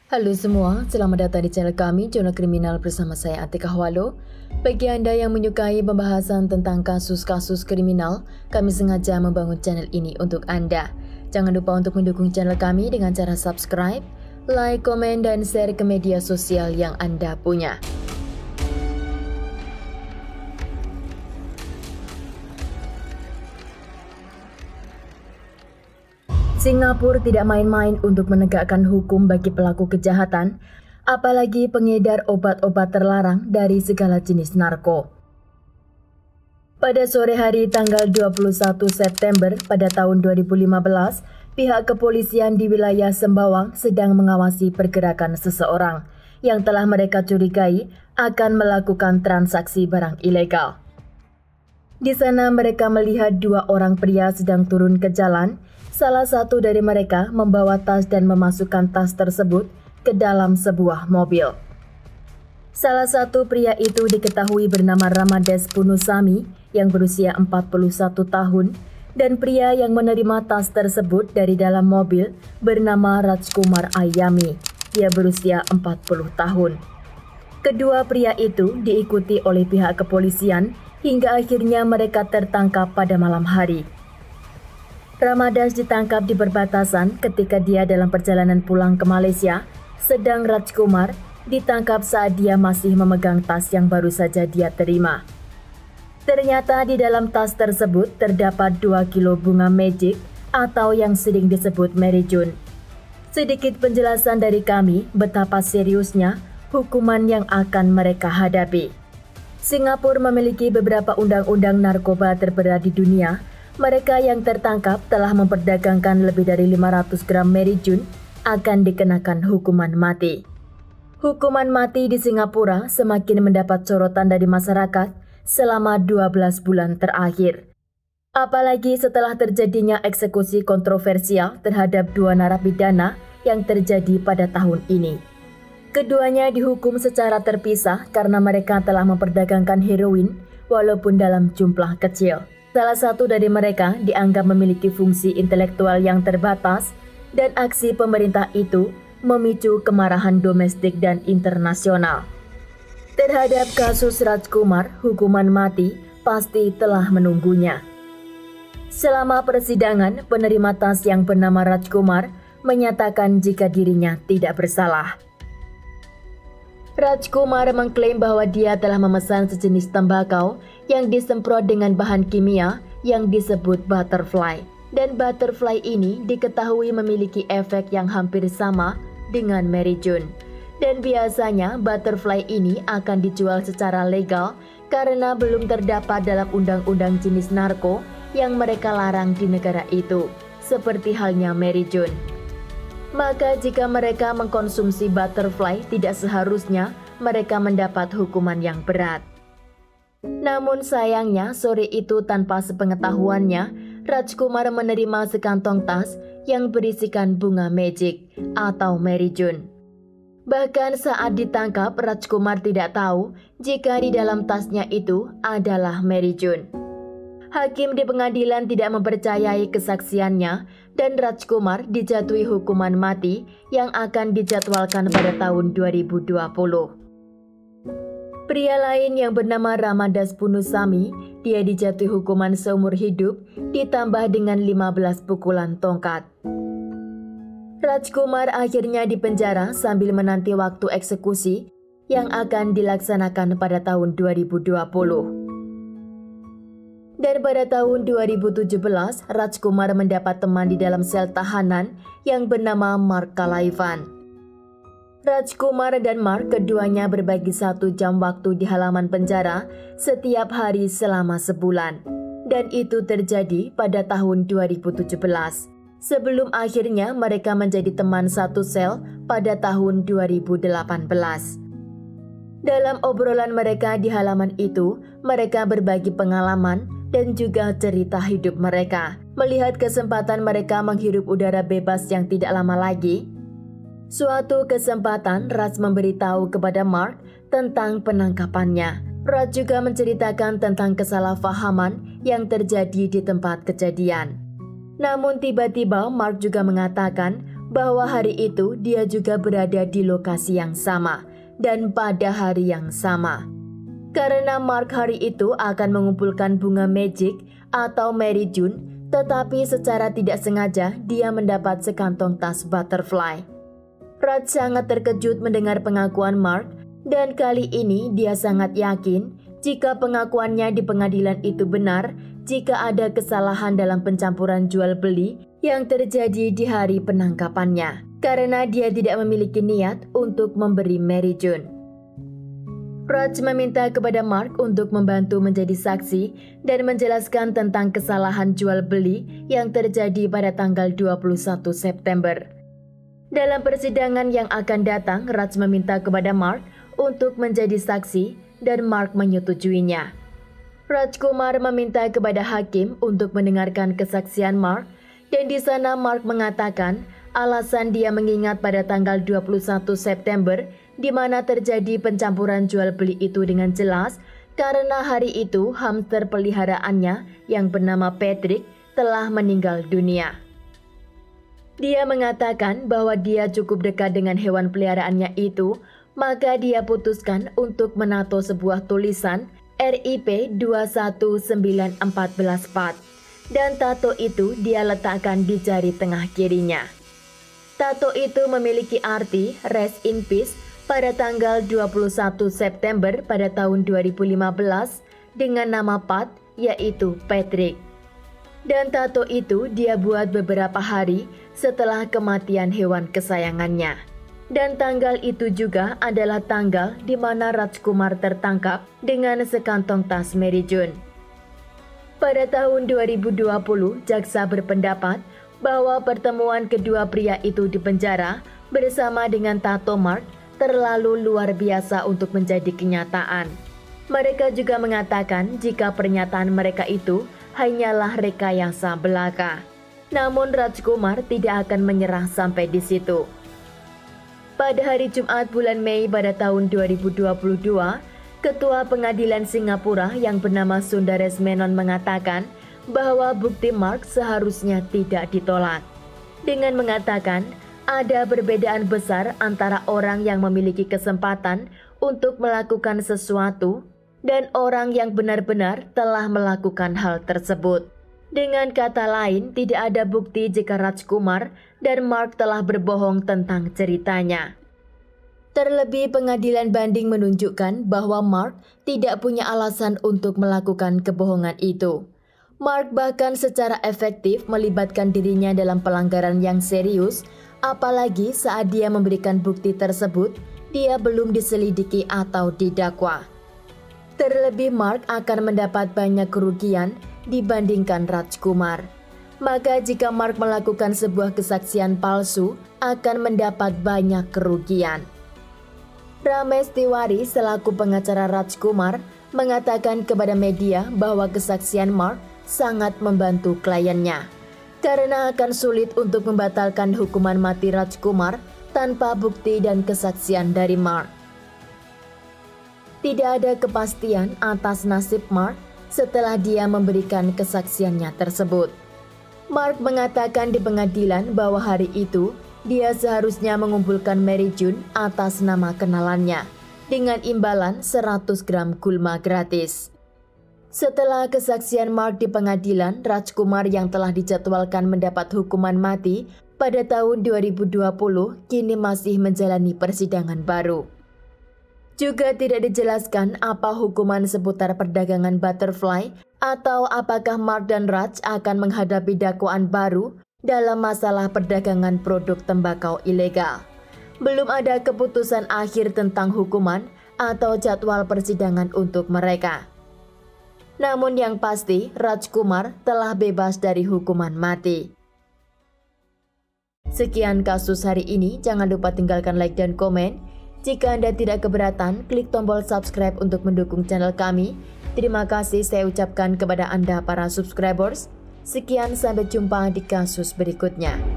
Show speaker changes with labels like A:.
A: Halo semua, selamat datang di channel kami, Jurnal Kriminal bersama saya Atika Hwalo. Bagi anda yang menyukai pembahasan tentang kasus-kasus kriminal, kami sengaja membangun channel ini untuk anda. Jangan lupa untuk mendukung channel kami dengan cara subscribe, like, komen, dan share ke media sosial yang anda punya. Singapura tidak main-main untuk menegakkan hukum bagi pelaku kejahatan, apalagi pengedar obat-obat terlarang dari segala jenis narko. Pada sore hari tanggal 21 September pada tahun 2015, pihak kepolisian di wilayah Sembawang sedang mengawasi pergerakan seseorang yang telah mereka curigai akan melakukan transaksi barang ilegal. Di sana mereka melihat dua orang pria sedang turun ke jalan. Salah satu dari mereka membawa tas dan memasukkan tas tersebut ke dalam sebuah mobil. Salah satu pria itu diketahui bernama Ramades Punusami yang berusia 41 tahun dan pria yang menerima tas tersebut dari dalam mobil bernama Rajkumar Ayami. Dia berusia 40 tahun. Kedua pria itu diikuti oleh pihak kepolisian hingga akhirnya mereka tertangkap pada malam hari. Ramades ditangkap di perbatasan ketika dia dalam perjalanan pulang ke Malaysia, sedang Rajkumar ditangkap saat dia masih memegang tas yang baru saja dia terima. Ternyata di dalam tas tersebut terdapat 2 kilo bunga magic atau yang sering disebut Mary June. Sedikit penjelasan dari kami betapa seriusnya hukuman yang akan mereka hadapi. Singapura memiliki beberapa undang-undang narkoba terberat di dunia. Mereka yang tertangkap telah memperdagangkan lebih dari 500 gram Mary June akan dikenakan hukuman mati. Hukuman mati di Singapura semakin mendapat sorotan dari masyarakat selama 12 bulan terakhir. Apalagi setelah terjadinya eksekusi kontroversial terhadap dua narapidana yang terjadi pada tahun ini. Keduanya dihukum secara terpisah karena mereka telah memperdagangkan heroin walaupun dalam jumlah kecil. Salah satu dari mereka dianggap memiliki fungsi intelektual yang terbatas dan aksi pemerintah itu memicu kemarahan domestik dan internasional. Terhadap kasus Rajkumar, hukuman mati pasti telah menunggunya. Selama persidangan, penerima tas yang bernama Rajkumar menyatakan jika dirinya tidak bersalah. Rajkumar mengklaim bahwa dia telah memesan sejenis tembakau yang disemprot dengan bahan kimia yang disebut butterfly. Dan butterfly ini diketahui memiliki efek yang hampir sama dengan Mary June. Dan biasanya butterfly ini akan dijual secara legal karena belum terdapat dalam undang-undang jenis narko yang mereka larang di negara itu, seperti halnya Mary June. Maka jika mereka mengkonsumsi butterfly, tidak seharusnya mereka mendapat hukuman yang berat. Namun sayangnya sore itu tanpa sepengetahuannya, Rajkumar menerima sekantong tas yang berisikan bunga magic atau Mary June. Bahkan saat ditangkap, Rajkumar tidak tahu jika di dalam tasnya itu adalah Mary June. Hakim di pengadilan tidak mempercayai kesaksiannya dan Rajkumar dijatuhi hukuman mati yang akan dijadwalkan pada tahun 2020. Pria lain yang bernama Ramades Punusami, dia dijatuhi hukuman seumur hidup ditambah dengan 15 pukulan tongkat. Rajkumar akhirnya dipenjara sambil menanti waktu eksekusi yang akan dilaksanakan pada tahun 2020. Dan pada tahun 2017, Rajkumar mendapat teman di dalam sel tahanan yang bernama Mark Kalaivan. Rajkumar dan Mark keduanya berbagi 1 jam waktu di halaman penjara setiap hari selama sebulan. Dan itu terjadi pada tahun 2017. Sebelum akhirnya mereka menjadi teman satu sel pada tahun 2018. Dalam obrolan mereka di halaman itu, mereka berbagi pengalaman dan juga cerita hidup mereka. Melihat kesempatan mereka menghirup udara bebas yang tidak lama lagi, suatu kesempatan Raj memberitahu kepada Mark tentang penangkapannya. Raj juga menceritakan tentang kesalahpahaman yang terjadi di tempat kejadian. Namun tiba-tiba Mark juga mengatakan bahwa hari itu dia juga berada di lokasi yang sama dan pada hari yang sama. Karena Mark hari itu akan mengumpulkan bunga magic atau Mary June, tetapi secara tidak sengaja dia mendapat sekantong tas butterfly. Raj sangat terkejut mendengar pengakuan Mark, dan kali ini dia sangat yakin jika pengakuannya di pengadilan itu benar jika ada kesalahan dalam pencampuran jual beli yang terjadi di hari penangkapannya, karena dia tidak memiliki niat untuk memberi Mary June. Raj meminta kepada Mark untuk membantu menjadi saksi dan menjelaskan tentang kesalahan jual beli yang terjadi pada tanggal 21 September. Dalam persidangan yang akan datang, Raj meminta kepada Mark untuk menjadi saksi dan Mark menyetujuinya. Rajkumar meminta kepada hakim untuk mendengarkan kesaksian Mark, dan di sana Mark mengatakan alasan dia mengingat pada tanggal 21 September di mana terjadi pencampuran jual beli itu dengan jelas karena hari itu hamster peliharaannya yang bernama Patrick telah meninggal dunia. Dia mengatakan bahwa dia cukup dekat dengan hewan peliharaannya itu, maka dia putuskan untuk menato sebuah tulisan RIP 21914 dan tato itu dia letakkan di jari tengah kirinya. Tato itu memiliki arti Rest in Peace pada tanggal 21 September pada tahun 2015 dengan nama Pat, yaitu Patrick. Dan tato itu dia buat beberapa hari setelah kematian hewan kesayangannya. Dan tanggal itu juga adalah tanggal di mana Rajkumar tertangkap dengan sekantong tas Mary June. Pada tahun 2020, jaksa berpendapat bahwa pertemuan kedua pria itu di penjara bersama dengan tato Mark terlalu luar biasa untuk menjadi kenyataan. Mereka juga mengatakan jika pernyataan mereka itu hanyalah rekayasa belaka. Namun Rajkumar tidak akan menyerah sampai di situ. Pada hari Jumat bulan Mei pada tahun 2022, Ketua Pengadilan Singapura yang bernama Sundaresh Menon mengatakan bahwa bukti Mark seharusnya tidak ditolak. Dengan mengatakan, ada perbedaan besar antara orang yang memiliki kesempatan untuk melakukan sesuatu dan orang yang benar-benar telah melakukan hal tersebut. Dengan kata lain, tidak ada bukti jika Rajkumar dan Mark telah berbohong tentang ceritanya. Terlebih, pengadilan banding menunjukkan bahwa Mark tidak punya alasan untuk melakukan kebohongan itu. Mark bahkan secara efektif melibatkan dirinya dalam pelanggaran yang serius, apalagi saat dia memberikan bukti tersebut, dia belum diselidiki atau didakwa. Terlebih Mark akan mendapat banyak kerugian dibandingkan Rajkumar. Maka jika Mark melakukan sebuah kesaksian palsu, akan mendapat banyak kerugian. Ramesh Tiwari selaku pengacara Rajkumar mengatakan kepada media bahwa kesaksian Mark sangat membantu kliennya, karena akan sulit untuk membatalkan hukuman mati Rajkumar tanpa bukti dan kesaksian dari Mark. Tidak ada kepastian atas nasib Mark setelah dia memberikan kesaksiannya tersebut. Mark mengatakan di pengadilan bahwa hari itu dia seharusnya mengumpulkan Mary June atas nama kenalannya dengan imbalan 100 gram gulma gratis. Setelah kesaksian Mark di pengadilan, Rajkumar yang telah dijadwalkan mendapat hukuman mati pada tahun 2020 kini masih menjalani persidangan baru. Juga tidak dijelaskan apa hukuman seputar perdagangan butterfly atau apakah Mark dan Raj akan menghadapi dakwaan baru dalam masalah perdagangan produk tembakau ilegal. Belum ada keputusan akhir tentang hukuman atau jadwal persidangan untuk mereka. Namun yang pasti, Rajkumar telah bebas dari hukuman mati. Sekian kasus hari ini, jangan lupa tinggalkan like dan komen. Jika Anda tidak keberatan, klik tombol subscribe untuk mendukung channel kami. Terima kasih saya ucapkan kepada Anda para subscribers. Sekian, sampai jumpa di kasus berikutnya.